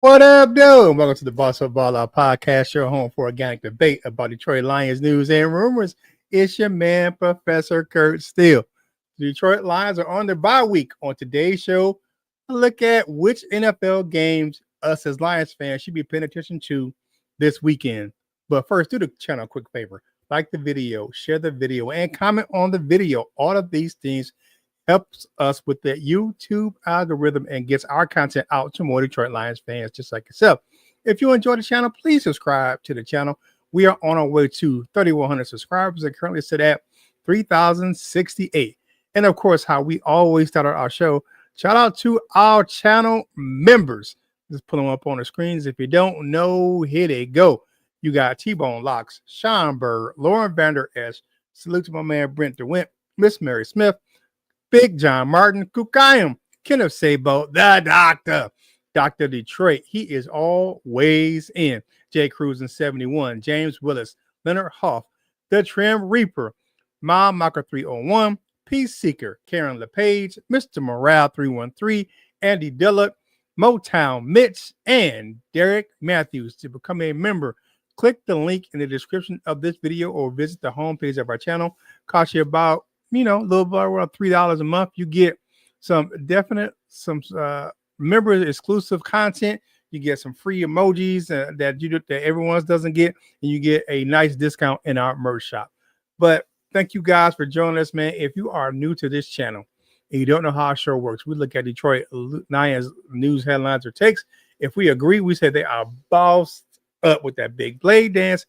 What up, dude? Welcome to the Boss of Ball, our podcast, your home for organic debate about Detroit Lions news and rumors. It's your man, Professor Kurt Steele. The Detroit Lions are on their bye week. On today's show, a look at which NFL games us as Lions fans should be paying attention to this weekend. But first, do the channel a quick favor. Like the video, share the video, and comment on the video. All of these things helps us with the YouTube algorithm and gets our content out to more Detroit Lions fans just like yourself. If you enjoy the channel, please subscribe to the channel. We are on our way to 3,100 subscribers and currently sit at 3,068. And of course, how we always start our show, shout out to our channel members. Just pull them up on the screens. If you don't know, here they go. You got T-Bone Locks, Sean Bird, Lauren Vander S. Salute to my man Brent DeWint, Miss Mary Smith, Big John Martin, Kukayam, Kenneth Sabo, the doctor, Dr. Detroit. He is always in. Jay Cruz in 71, James Willis, Leonard Hoff, The Trim Reaper, Mom Mocker 301, Peace Seeker, Karen LePage, Mr. Morale 313, Andy Dillard, Motown Mitch, and Derek Matthews. To become a member, click the link in the description of this video or visit the homepage of our channel. Cost you about a little bit around $3 a month. You get some members exclusive content. You get some free emojis that everyone else doesn't get, and you get a nice discount in our merch shop. But thank you guys for joining us, man. If you are new to this channel and you don't know how our show works, we look at Detroit Lions news headlines or takes. If we agree, we say they are bossed up with that big blade dance.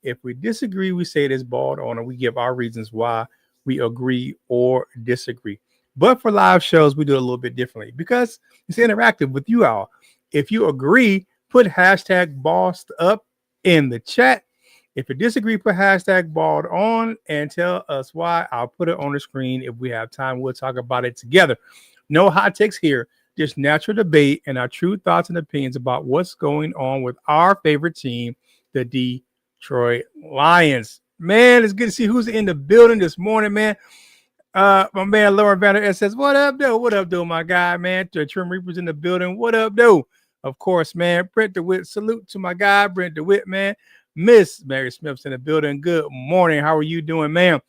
If we disagree, we say it is balled on, and we give our reasons why we agree or disagree. But for live shows, we do it a little bit differently because it's interactive with you all. If you agree, put hashtag bossed up in the chat. If you disagree, put hashtag balled on and tell us why. I'll put it on the screen. If we have time, we'll talk about it together. No hot takes here, just natural debate and our true thoughts and opinions about what's going on with our favorite team, the Detroit Lions. Man, it's good to see who's in the building this morning, man. My man Lauren Vander says, what up, though? What up, though, my guy, man? The Trim Reapers in the building. What up, though? Of course, man. Brent DeWitt, salute to my guy, Brent DeWitt, man. Miss Mary Smith's in the building. Good morning. How are you doing, man?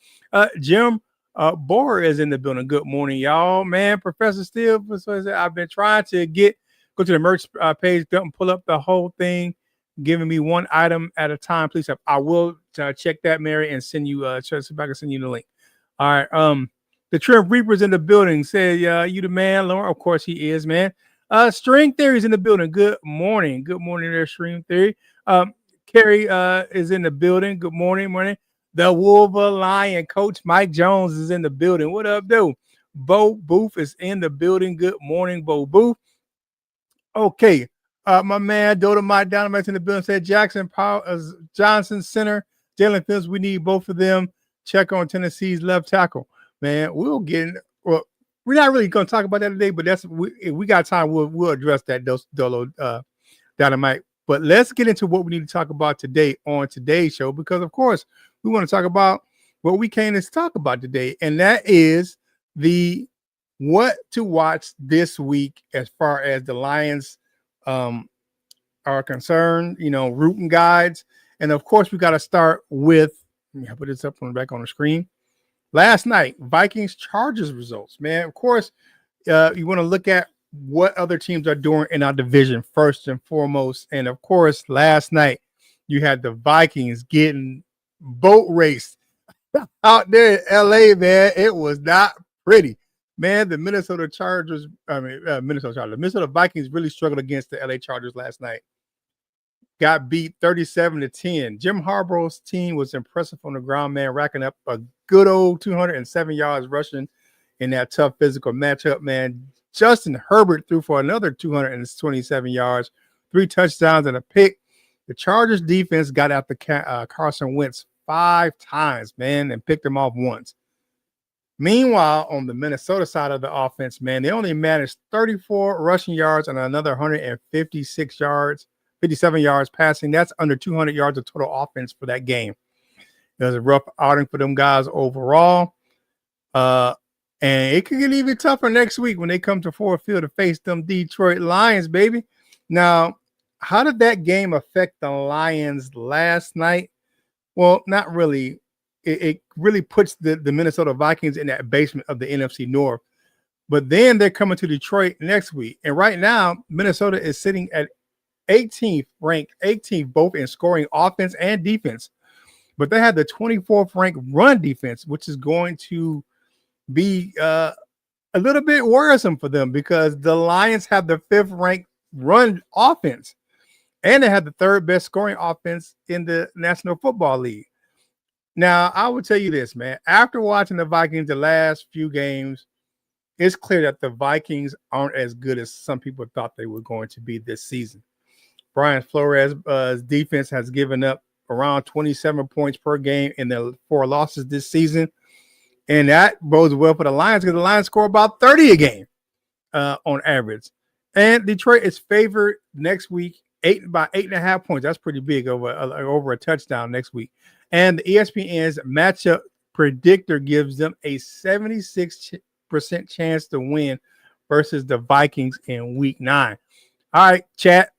Jim Borer is in the building. Good morning, y'all. Man, Professor Steele, I've been trying to go to the merch page and pull up the whole thing, giving me one item at a time. Please have. I will check that, Mary, and send you. See if I can send you the link. All right. The Trim Reapers in the building. Say, you the man, Lauren. Of course he is, man. String Theory's in the building. Good morning. Good morning, there, String Theory. Carrie is in the building. Good morning, morning. The Wolver Lion Coach Mike Jones is in the building. What up, dude? Bo Booth is in the building. Good morning, Bo Booth. Okay. My man Dodo Mike Dynamite's in the building. Said Jackson Johnson Center, Jalen Fields. We need both of them. Check on Tennessee's left tackle. Man, we're not really going to talk about that today, but if we got time, we'll address that Dolo Dynamite. But let's get into what we need to talk about today on today's show, because of course we want to talk about what we came to talk about today, and that is the what to watch this week as far as the Lions are concerned, route guides. And of course, we got to start with, let me put this up back on the screen. Last night, Vikings Chargers results, man. Of course, you want to look at what other teams are doing in our division first and foremost. And of course, last night you had the Vikings getting boat raced out there in LA, man. It was not pretty, man. The Minnesota Vikings really struggled against the LA Chargers last night. Got beat 37-10. Jim Harbaugh's team was impressive on the ground, man, racking up a good old 207 yards rushing in that tough physical matchup, man. Justin Herbert threw for another 227 yards, 3 touchdowns and a pick. The Chargers defense got after Carson Wentz 5 times, man, and picked him off once. Meanwhile, on the Minnesota side of the offense, man, they only managed 34 rushing yards and another 157 yards passing. That's under 200 yards of total offense for that game. It was a rough outing for them guys overall. And it could get even tougher next week when they come to Ford Field to face them Detroit Lions, baby. Now, how did that game affect the Lions last night? Well, not really. It really puts the Minnesota Vikings in that basement of the NFC North. But then they're coming to Detroit next week. And right now, Minnesota is sitting at 18th, ranked 18th, both in scoring offense and defense. But they have the 24th ranked run defense, which is going to be a little bit worrisome for them because the Lions have the 5th ranked run offense. And they have the 3rd best scoring offense in the National Football League. Now, I will tell you this, man. After watching the Vikings the last few games, it's clear that the Vikings aren't as good as some people thought they were going to be this season. Brian Flores' defense has given up around 27 points per game in their 4 losses this season. And that bodes well for the Lions because the Lions score about 30 a game on average. And Detroit is favored next week by 8.5 points. That's pretty big over a touchdown next week. And the ESPN's matchup predictor gives them a 76% chance to win versus the Vikings in week 9. All right, chat.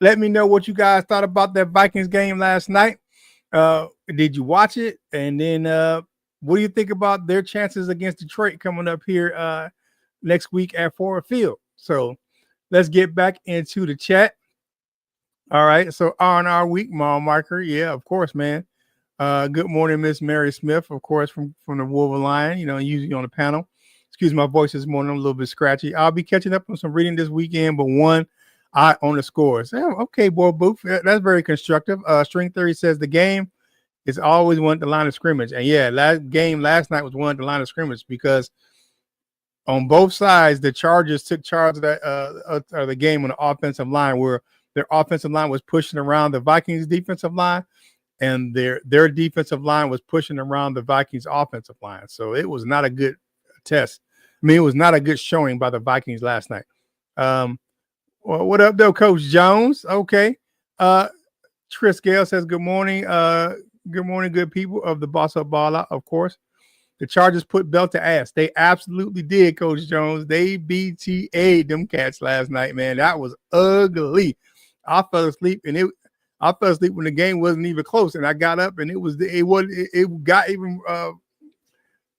Let me know what you guys thought about that Vikings game last night. Did you watch it? And then what do you think about their chances against Detroit coming up here next week at Ford Field? So let's get back into the chat. All right. So R&R week, mile marker. Yeah, of course, man. Good morning, Miss Mary Smith, of course, from the Wolverine Lion, usually on the panel. Excuse my voice this morning. I'm a little bit scratchy. I'll be catching up on some reading this weekend, but one eye on the scores. Okay, boy, Booth. That's very constructive. String Theory says the game is always one at the line of scrimmage. And yeah, last night was one at the line of scrimmage because on both sides, the Chargers took charge of the game on the offensive line where their offensive line was pushing around the Vikings defensive line. And their defensive line was pushing around the Vikings offensive line. So it was not a good test. I mean, it was not a good showing by the Vikings last night. Well, what up, though, Coach Jones? Okay. Tris Gale says, good morning. Good morning, good people of the Boss Up Ball Out, of course. The Chargers put belt to ass. They absolutely did, Coach Jones. They BTA'd them cats last night, man. That was ugly. I fell asleep when the game wasn't even close, and I got up and it got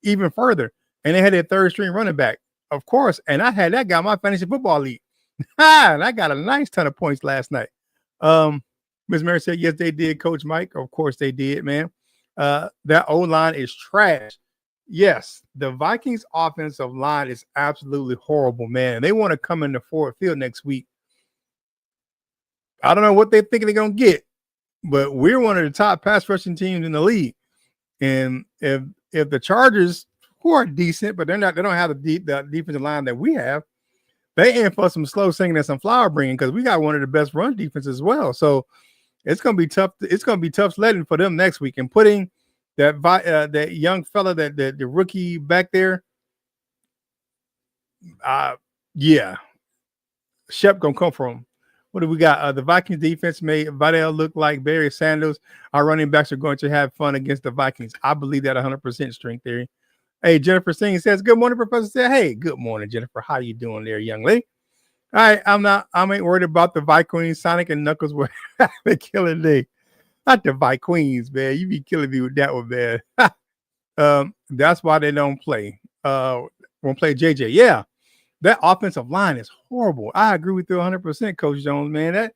even further. And they had their 3rd string running back, of course. And I had that guy in my fantasy football league. And I got a nice ton of points last night. Ms. Mary said, yes, they did, Coach Mike. Of course they did, man. That O-line is trash. Yes, the Vikings offensive line is absolutely horrible, man. And they want to come into Ford Field next week. I don't know what they think they're going to get, but we're one of the top pass rushing teams in the league. And if the Chargers, who are decent, but they don't have the defensive line that we have, they in for some slow singing and some flower bringing because we got one of the best run defenses as well. So it's going to be tough. It's going to be tough sledding for them next week. And putting that young fella, the rookie back there, yeah, Shep going to come from him. What do we got? The Vikings defense made Vidal look like Barry Sanders. Our running backs are going to have fun against the Vikings. I believe that 100% String Theory. Hey, Jennifer Singh says, good morning, Professor. Said, hey, good morning, Jennifer. How you doing there, young lady? All right, I ain't worried about the Vikings. Sonic and Knuckles were killing me. Not the Vikings, man. You be killing me with that one, man. That's why they don't play. Won't play JJ. Yeah. That offensive line is horrible. I agree with you 100%, Coach Jones, man. That,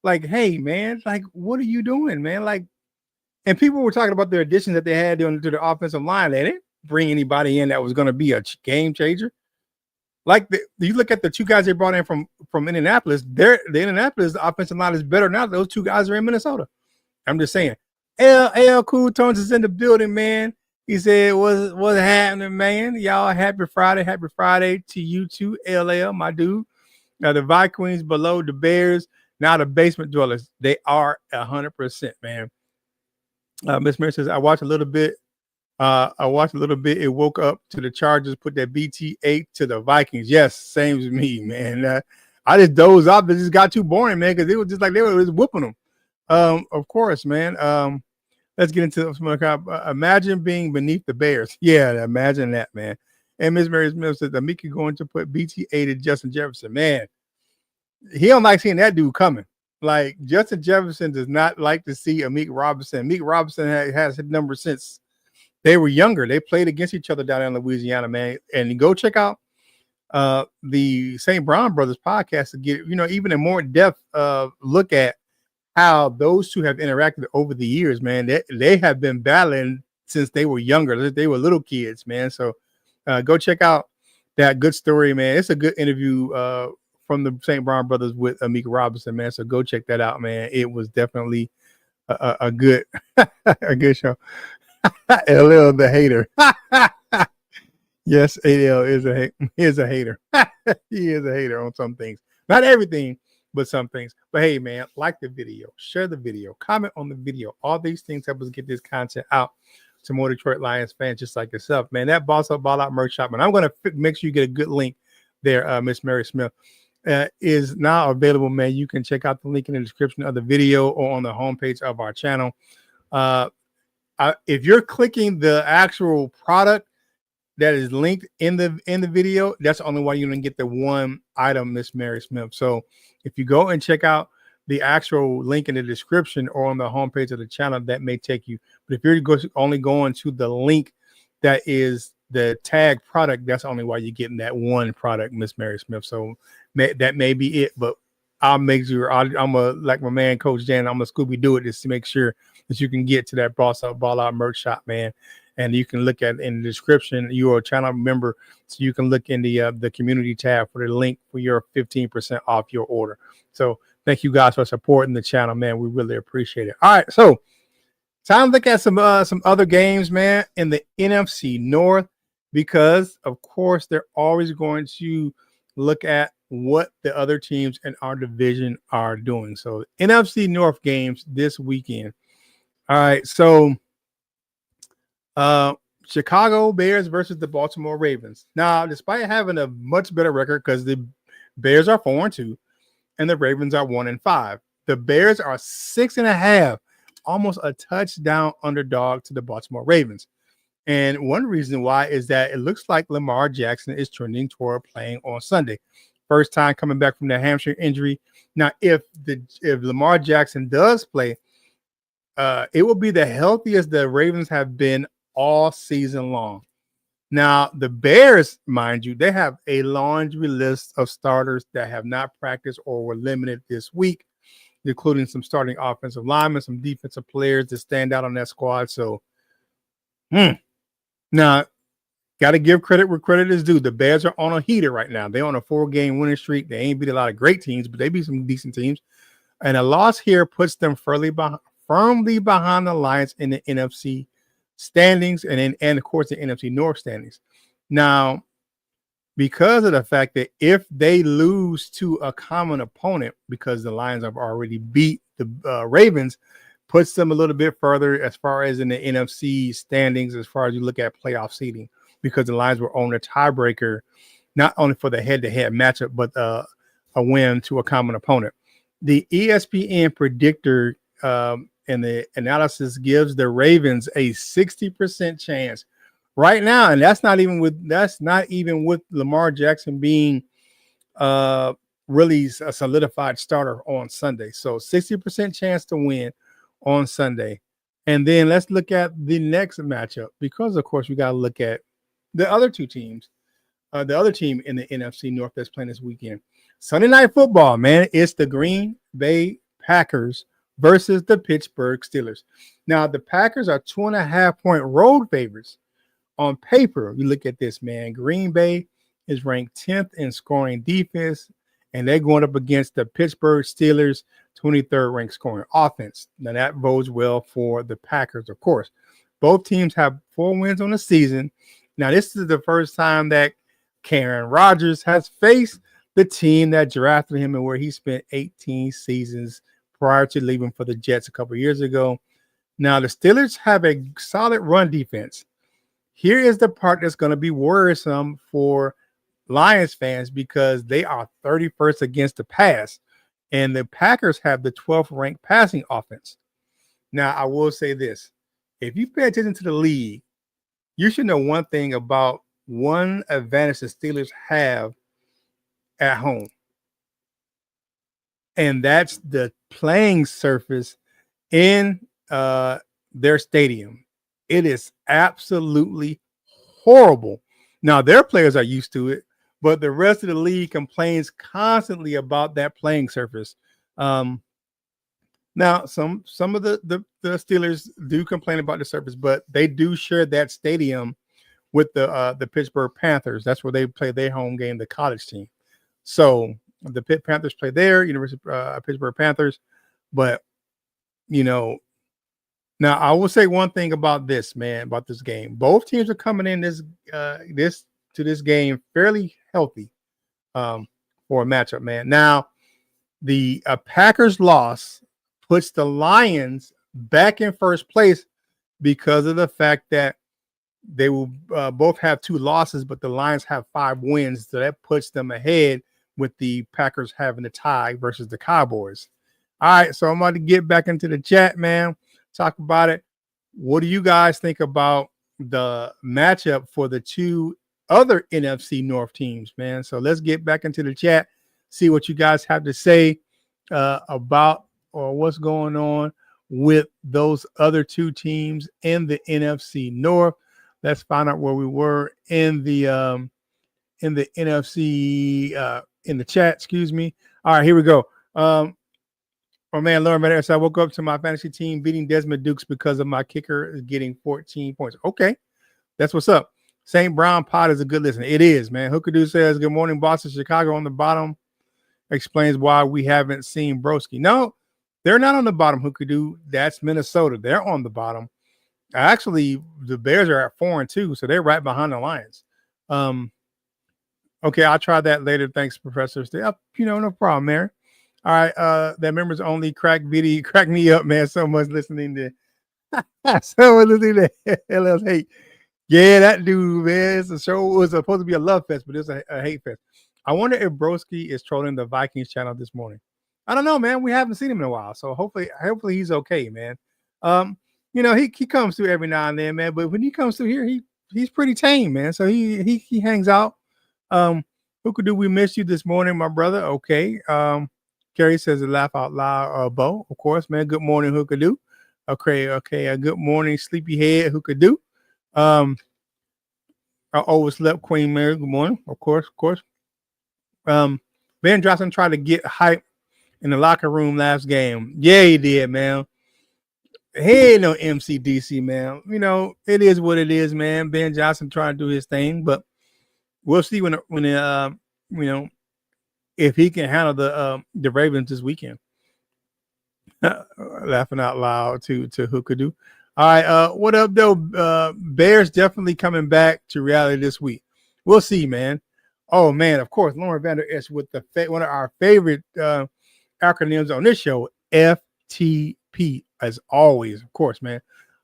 like, hey, man, like, what are you doing, man? Like, and people were talking about their additions that they had to the offensive line. They didn't bring anybody in that was going to be a game changer. Like, you look at the 2 guys they brought in from Indianapolis. The Indianapolis offensive line is better now. Those 2 guys are in Minnesota. I'm just saying. L Cool Tones is in the building, man. He said, what's happening, man? Y'all, happy Friday. Happy Friday to you too, LL, my dude. Now, the Vikings below the Bears, now the basement dwellers. They are 100%, man. Miss Mary says, I watched a little bit. It woke up to the Chargers, put that BT8 to the Vikings. Yes, same as me, man. I just dozed off. It just got too boring, man, because it was just like they were just whooping them. Of course, man. Let's get into some. Imagine being beneath the Bears. Yeah, imagine that, man. And Miss Mary Smith says, Amika going to put BT8 to Justin Jefferson. Man, he don't like seeing that dude coming. Like Justin Jefferson does not like to see Amik Robinson. Amik Robinson has his number since they were younger. They played against each other down in Louisiana, man. And go check out the St. Brown Brothers podcast to get even a more depth look at how those two have interacted over the years, man. They have been battling since they were younger. They were little kids, man. So go check out that good story, man. It's a good interview from the St. Brown Brothers with Amik Robinson, man. So go check that out, man. It was definitely a good a good show. LL the hater. Yes, AL is a hater. He is a hater on some things. Not everything, but some things. But hey, man, like the video, share the video, comment on the video. All these things help us get this content out to more Detroit Lions fans just like yourself, man. That Boss Up Ball Out merch shop, and I'm going to make sure you get a good link there, Miss Mary Smith, is now available, man. You can check out the link in the description of the video or on the homepage of our channel. If you're clicking the actual product that is linked in the video, that's the only way you're gonna get the one item, Miss Mary Smith. So if you go and check out the actual link in the description or on the homepage of the channel, that may take you. But if you're only going to the link that is the tag product, that's only why you're getting that one product, Miss Mary Smith. So that may be it, but I'll make sure I'm like my man Coach Jan, I'm a Scooby Doo it just to make sure that you can get to that Boss Up Ball Out merch shop, man. And you can look at in the description. You're a channel member, so you can look in the community tab for the link for your 15% off your order. So thank you guys for supporting the channel, man. We really appreciate it. All right, so time to look at some other games, man, in the NFC North, because of course they're always going to look at what the other teams in our division are doing. So NFC North games this weekend. All right, so Chicago Bears versus the Baltimore Ravens. Now, despite having a much better record, because the Bears are 4-2 and the Ravens are 1-5, the Bears are 6.5, almost a touchdown underdog to the Baltimore Ravens. And one reason why is that it looks like Lamar Jackson is trending toward playing on Sunday. First time coming back from the hamstring injury. Now, if Lamar Jackson does play, it will be the healthiest the Ravens have been all season long. Now, the Bears, mind you, they have a laundry list of starters that have not practiced or were limited this week, including some starting offensive linemen, some defensive players that stand out on that squad. So, now, got to give credit where credit is due. The Bears are on a heater right now. They're on a 4-game winning streak. They ain't beat a lot of great teams, but they beat some decent teams. And a loss here puts them firmly behind the Lions in the NFC standings and of course the NFC North standings. Now, because of the fact that if they lose to a common opponent, because the Lions have already beat the Ravens, puts them a little bit further as far as in the NFC standings, as far as you look at playoff seeding, because the Lions were on a tiebreaker, not only for the head-to-head matchup, but a win to a common opponent. The ESPN predictor and the analysis gives the Ravens a 60% chance right now, and that's not even with Lamar Jackson being really a solidified starter on Sunday. So 60% chance to win on Sunday. And then let's look at the next matchup, because of course we got to look at the other two teams, the other team in the NFC North that's playing this weekend. Sunday Night Football, man. It's the Green Bay Packers versus the Pittsburgh Steelers. Now, the Packers are 2.5-point road favorites. On paper, you look at this, man. Green Bay is ranked 10th in scoring defense, and they're going up against the Pittsburgh Steelers, 23rd ranked scoring offense. Now, that bodes well for the Packers, of course. Both teams have 4 wins on the season. Now, this is the first time that Aaron Rodgers has faced the team that drafted him and where he spent 18 seasons prior to leaving for the Jets a couple of years ago. Now, the Steelers have a solid run defense. Here is the part that's going to be worrisome for Lions fans, because they are 31st against the pass, and the Packers have the 12th ranked passing offense. Now, I will say this. If you pay attention to the league, you should know one thing about one advantage the Steelers have at home. and that's the playing surface in their stadium. It is absolutely horrible. Now their players are used to it, but the rest of the league complains constantly about that playing surface. Um, Now some of the Steelers do complain about the surface, but they do share that stadium with the Pittsburgh Panthers. That's where they play their home game, the college team. So the Pitt Panthers play there, University Pittsburgh Panthers. But you know, now I will say one thing about this, man, about this game. Both teams are coming in this game fairly healthy for a matchup, man. Now the Packers loss puts the Lions back in first place because of the fact that they will both have 2 losses, but the Lions have 5 wins. So that puts them ahead with the Packers having a tie versus the Cowboys. All right, so I'm about to get back into the chat, man. Talk about it. What do you guys think about the matchup for the 2 other NFC North teams, man? So let's get back into the chat, see what you guys have to say about or what's going on with those other 2 teams in the NFC North. Let's find out where we were in the NFC in the chat. Excuse me. All right, here we go. My man Lauren Medeiros, I woke up to my fantasy team beating Desmond Dukes because of my kicker getting 14 points. Okay, that's what's up. St. Brown Pod is a good listen. It is, man. Hookadoo says, good morning, Boston, Chicago on the bottom. Explains why we haven't seen Broski. No, they're not on the bottom, Hookadoo. That's Minnesota. They're on the bottom. Actually, the Bears are at 4-2, so they're right behind the Lions. Okay, I'll try that later. Thanks, Professor. No problem, Mary. All right, that members only crack me up, man. So much listening to LS hate. Yeah, that dude, man. It's a show. It was supposed to be a love fest, but it's a hate fest. I wonder if Broski is trolling the Vikings channel this morning. I don't know, man. We haven't seen him in a while, so hopefully he's okay, man. He comes through every now and then, man. But when he comes through here, he's pretty tame, man. So he hangs out. Hookadoo, we missed you this morning, my brother. Okay. Kerry says a laugh out loud, Bo. Of course, man. Good morning, Hookadoo. Okay. Good morning, sleepyhead, Hookadoo. I overslept, Queen Mary. Good morning. Of course. Van Johnson tried to get hype in the locker room last game. Yeah, he did, man. He ain't no MCDC, man. It is what it is, man. Ben Johnson trying to do his thing, but we'll see when if he can handle the Ravens this weekend. Laughing out loud to Hookadoo. All right, what up though? Bears definitely coming back to reality this week. We'll see, man. Oh man, of course, Lauren Vander Esch with one of our favorite acronyms on this show, FTP, as always, of course, man.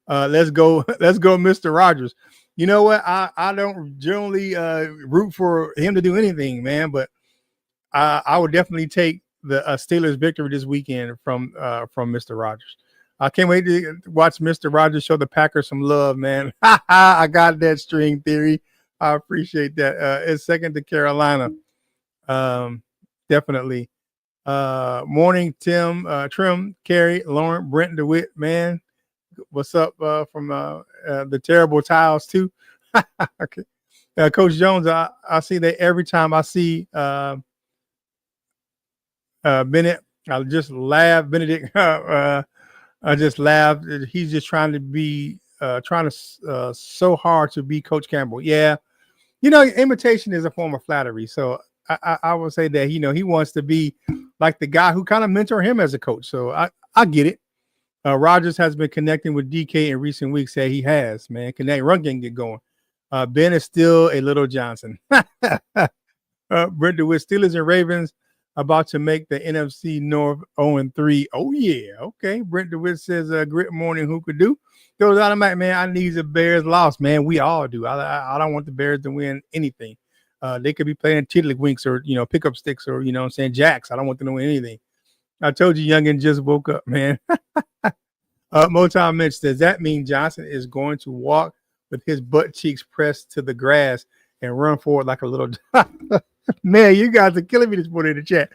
Let's go, Mr. Rogers. You know what? I don't generally root for him to do anything, man, but I would definitely take the Steelers victory this weekend from Mr. Rogers. I can't wait to watch Mr. Rogers show the Packers some love, man. I got that string theory. I appreciate that. It's second to Carolina. Definitely. Morning, Tim, Trim, Carrie, Lauren, Brent DeWitt, man. What's up from the terrible tiles too? Okay. Coach Jones, I see that every time I see Bennett, I just laugh. Benedict, I just laugh. He's just trying to be so hard to be Coach Campbell. Yeah, imitation is a form of flattery. So I would say that he wants to be like the guy who kind of mentor him as a coach. So I get it. Rogers has been connecting with DK in recent weeks. Say he has, man. Connect, run game get going. Ben is still a little Johnson. Brent DeWitt, Steelers and Ravens about to make the NFC North 0-3. Oh, yeah. Okay. Brent DeWitt says, great morning, Hookadoo. Goes automatic, man. I need the Bears loss, man. We all do. I don't want the Bears to win anything. They could be playing tiddlywinks or, pickup sticks or, I'm saying jacks. I don't want them to win anything. I told you, youngin just woke up, man. Motown Mitch, does that mean Johnson is going to walk with his butt cheeks pressed to the grass and run forward like a little man? You guys are killing me this morning in the chat.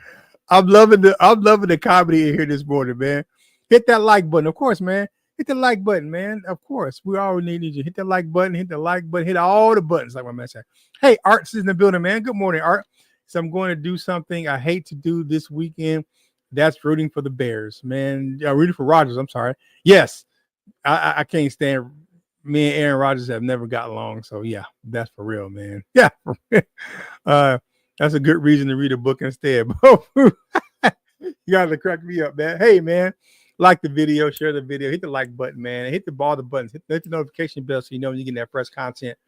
I'm loving the comedy in here this morning, man. Hit that like button, of course, man. Hit the like button, man. Of course, we all need you. Hit the like button. Hit the like button. Hit all the buttons, like my man said. Hey, Art's in the building, man. Good morning, Art. So I'm going to do something I hate to do this weekend. That's rooting for the Bears, man. Rooting for Rodgers. I'm sorry. Yes, I can't stand. Me and Aaron Rodgers have never got along, so yeah, that's for real, man. Yeah, that's a good reason to read a book instead. You got to crack me up, man. Hey, man, like the video, share the video, hit the like button, man. Hit all the buttons, hit the notification bell so you know when you get that fresh content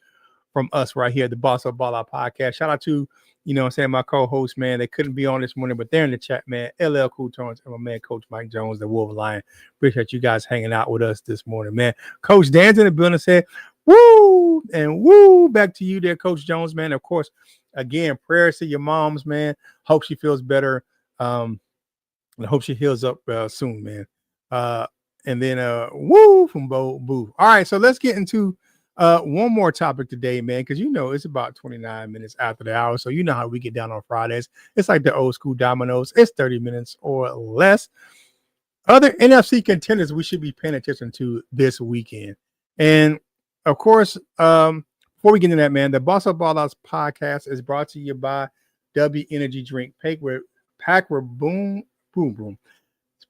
from us right here at the Boss Up Ball Out podcast. Shout out to, I'm saying, my co-host, man. They couldn't be on this morning, but they're in the chat, man. LL Cool Tones and my man, Coach Mike Jones, the Wolf Lion. Appreciate you guys hanging out with us this morning, man. Coach Dan's in the building said, woo, and woo, back to you there, Coach Jones, man. Of course, again, prayers to your moms, man. Hope she feels better. And I hope she heals up soon, man. And then woo from Bo Boo. All right, so let's get into one more topic today, man, because it's about 29 minutes after the hour. So you know how we get down on Fridays. It's like the old school dominoes. It's 30 minutes or less. Other NFC contenders we should be paying attention to this weekend. And of course, before we get into that, man, the Boss Up Ball Outs podcast is brought to you by W Energy Drink.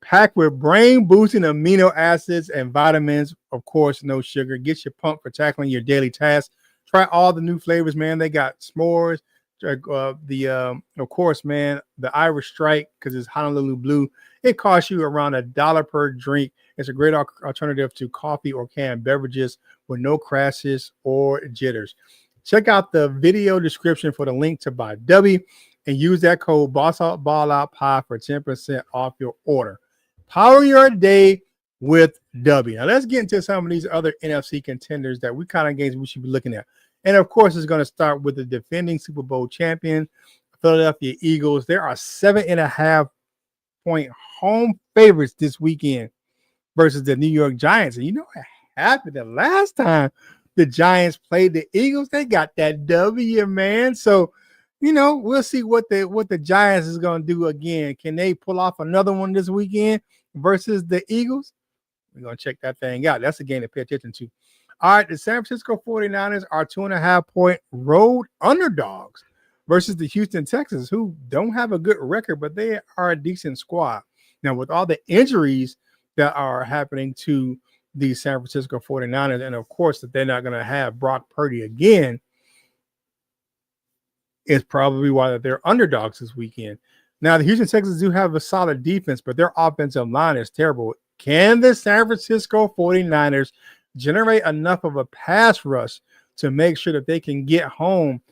Packed with brain boosting amino acids and vitamins. Of course, no sugar. Get you pumped for tackling your daily tasks. Try all the new flavors, man. They got s'mores. Of course, man, the Irish Strike, because it's Honolulu Blue. It costs you around $1 per drink. It's a great alternative to coffee or canned beverages with no crashes or jitters. Check out the video description for the link to buy W and use that code BOSSOutBalloutPie for 10% off your order. Power your day with W. Now let's get into some of these other NFC contenders that games we should be looking at. And of course, it's going to start with the defending Super Bowl champion, Philadelphia Eagles. There are 7.5-point home favorites this weekend versus the New York Giants. And you know what happened the last time the Giants played the Eagles? They got that W, man. So, we'll see what the Giants is going to do again. Can they pull off another one this weekend versus the Eagles? We're going to check that thing out. That's a game to pay attention to. All right, the San Francisco 49ers are 2.5-point road underdogs versus the Houston Texans, who don't have a good record, but they are a decent squad. Now, with all the injuries that are happening to the San Francisco 49ers, and of course that they're not going to have Brock Purdy again, is probably why they're underdogs this weekend. Now, the Houston Texans do have a solid defense, but their offensive line is terrible. Can the San Francisco 49ers generate enough of a pass rush to make sure that they can get home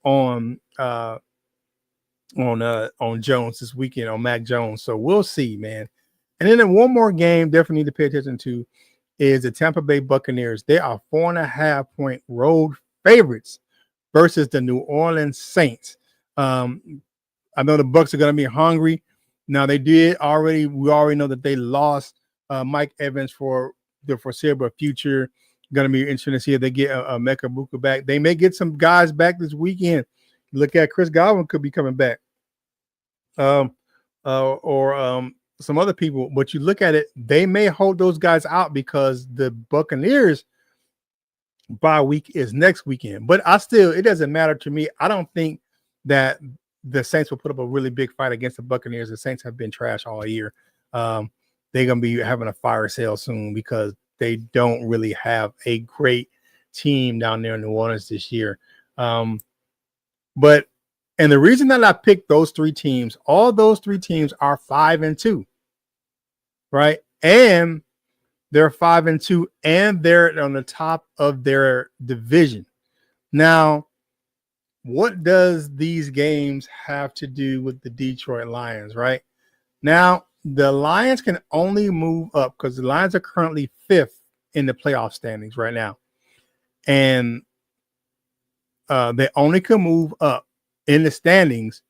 on Jones this weekend, on Mac Jones? So we'll see, man. And then one more game definitely need to pay attention to is the Tampa Bay Buccaneers. They are 4.5-point road favorites versus the New Orleans Saints. I know the Bucs are going to be hungry. Now, we already know that they lost Mike Evans for the foreseeable future. Going to be interesting to see if they get a Mecca Buka back. They may get some guys back this weekend. Look at Chris Godwin could be coming back. Or some other people. But you look at it, they may hold those guys out because the Buccaneers bye week is next weekend. But it doesn't matter to me. I don't think that the Saints will put up a really big fight against the Buccaneers. The Saints have been trash all year. They're going to be having a fire sale soon because they don't really have a great team down there in New Orleans this year. And the reason that I picked those three teams, all those three teams are 5-2, right? And they're 5-2, and they're on the top of their division. Now, what does these games have to do with the Detroit Lions, right? Now, the Lions can only move up because the Lions are currently 5th in the playoff standings right now. And they only can move up in the standings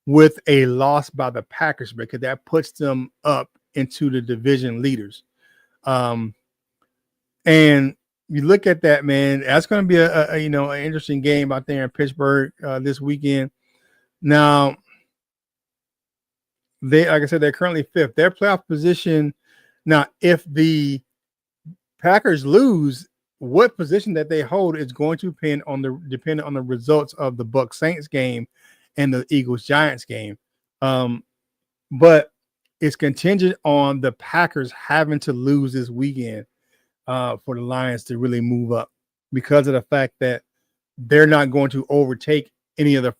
with a loss by the Packers because that puts them up into the division leaders. And you look at that, man, that's going to be an interesting game out there in Pittsburgh this weekend. Now, They, like I said, they're currently fifth. Their playoff position now, if the Packers lose, what position that they hold is going to depend on the results of the Bucs Saints game and the Eagles Giants game. But it's contingent on the Packers having to lose this weekend for the Lions to really move up, because of the fact that they're not going to overtake any of the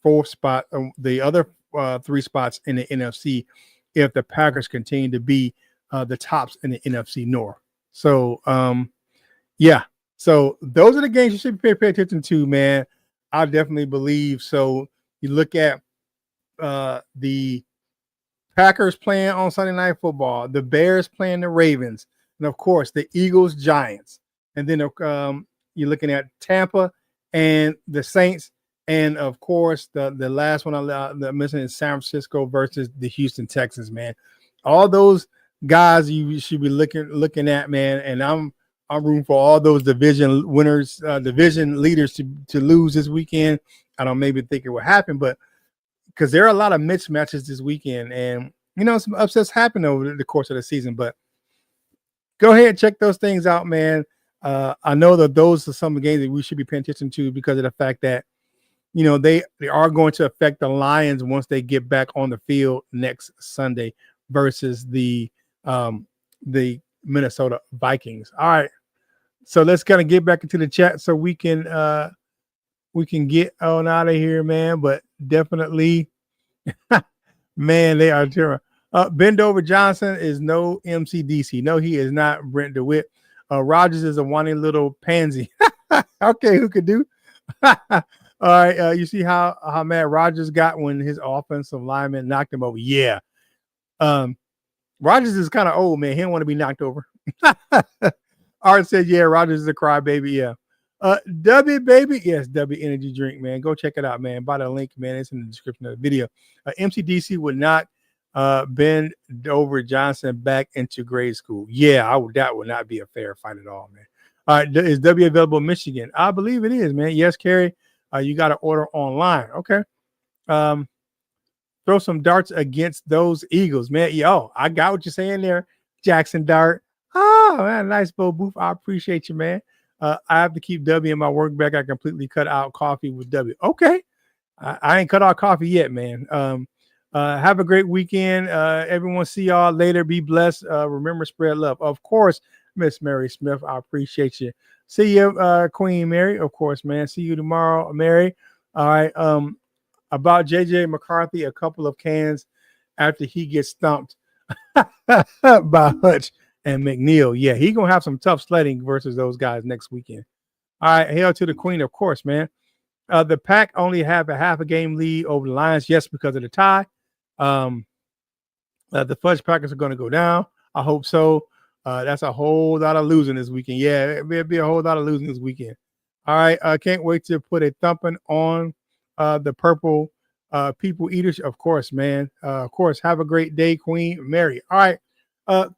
the other three spots in the NFC, if the Packers continue to be the tops in the NFC North. So, yeah. So those are the games you should pay attention to, man. I definitely believe so. You look at the Packers playing on Sunday Night Football, the Bears playing the Ravens, and of course the Eagles Giants. And then you're looking at Tampa and the Saints, and of course the last one I'm missing is San Francisco versus the Houston Texans, man. All those guys you should be looking at, man. And I'm rooting for all those division winners, division leaders to lose this weekend. I don't maybe think it will happen, but because there are a lot of mismatches this weekend, and some upsets happen over the course of the season. But go ahead and check those things out, man. I know that those are some of the games that we should be paying attention to, because of the fact that they are going to affect the Lions once they get back on the field next Sunday versus the Minnesota Vikings. All right, so let's kind of get back into the chat so we can get on out of here, man. But definitely, man, they are terrible. Bendover Johnson is no MCDC. No, he is not Brent DeWitt. Rogers is a whiny little pansy. Okay, who could do? All right, you see how mad Rogers got when his offensive lineman knocked him over? Yeah. Rogers is kind of old, man. He don't want to be knocked over. Art said, yeah, Rogers is a crybaby. Yeah. W baby, yes, W energy drink, man. Go check it out, man. Buy the link, man. It's in the description of the video. MCDC would not bend over Johnson back into grade school. Yeah, that would not be a fair fight at all, man. All right, is W available in Michigan? I believe it is, man. Yes, Carrie. You got to order online. Okay. Throw some darts against those Eagles, man. Yo, I got what you're saying there, Jackson Dart. Oh, man, nice, Bo Booth. I appreciate you, man. I have to keep W in my work bag. I completely cut out coffee with W. Okay. I ain't cut out coffee yet, man. Have a great weekend. Everyone, see y'all later. Be blessed. Remember, spread love. Of course, Miss Mary Smith, I appreciate you. See you, Queen Mary. Of course, man. See you tomorrow, Mary. All right. About JJ McCarthy, a couple of cans after he gets stumped by Hutch and McNeil. Yeah, he gonna have some tough sledding versus those guys next weekend. All right, hail to the Queen, of course, man. The Pack only have a half a game lead over the Lions, yes, because of the tie. The Fudge Packers are going to go down. I hope so. That's a whole lot of losing this weekend. Yeah, it'll be a whole lot of losing this weekend. All right, I can't wait to put a thumping on the purple people eaters. Of course, man. Of course, have a great day, Queen Mary. All right.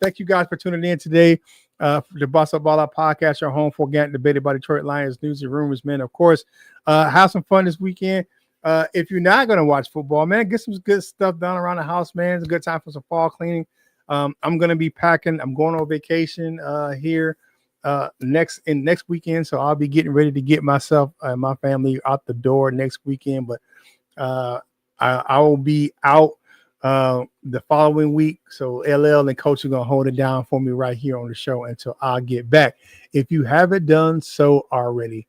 Thank you guys for tuning in today. The Boss Up Ball Out podcast, your home for organic debate about Detroit Lions news and rumors, man. Of course, have some fun this weekend. If you're not going to watch football, man, get some good stuff done around the house, man. It's a good time for some fall cleaning. I'm going to be packing. I'm going on vacation here next weekend, so I'll be getting ready to get myself and my family out the door next weekend. But I will be out the following week, so LL and Coach are going to hold it down for me right here on the show until I get back. If you haven't done so already,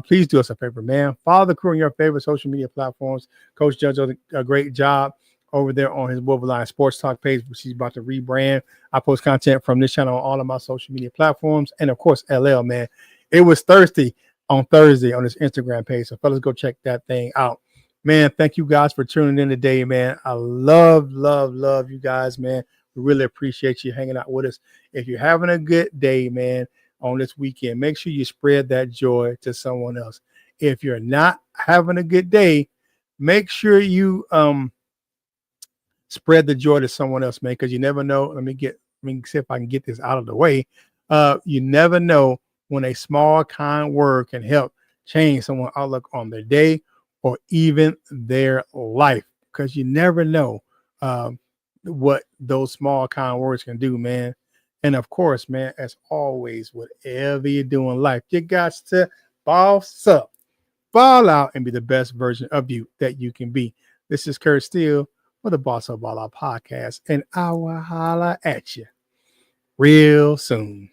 please do us a favor, man. Follow the crew on your favorite social media platforms. Coach Judge does a great job over there on his Wolverine Sports Talk page, which he's about to rebrand. I post content from this channel on all of my social media platforms. And, of course, LL, man. It was thirsty on Thursday on his Instagram page, so fellas, go check that thing out. Man, thank you guys for tuning in today, man. I love you guys, man. We really appreciate you hanging out with us. If you're having a good day, man, on this weekend, make sure you spread that joy to someone else. If you're not having a good day, make sure you spread the joy to someone else, man, because you never know. Let me see if I can get this out of the way. You never know when a small, kind word can help change someone's outlook on their day or even their life, because you never know. what those small kind words can do, man. And of course, man, as always, whatever you do in life, you got to boss up, ball out, and be the best version of you that you can be. This is Kurt Steele for the Boss Up Ball Out podcast, and I will holla at you real soon.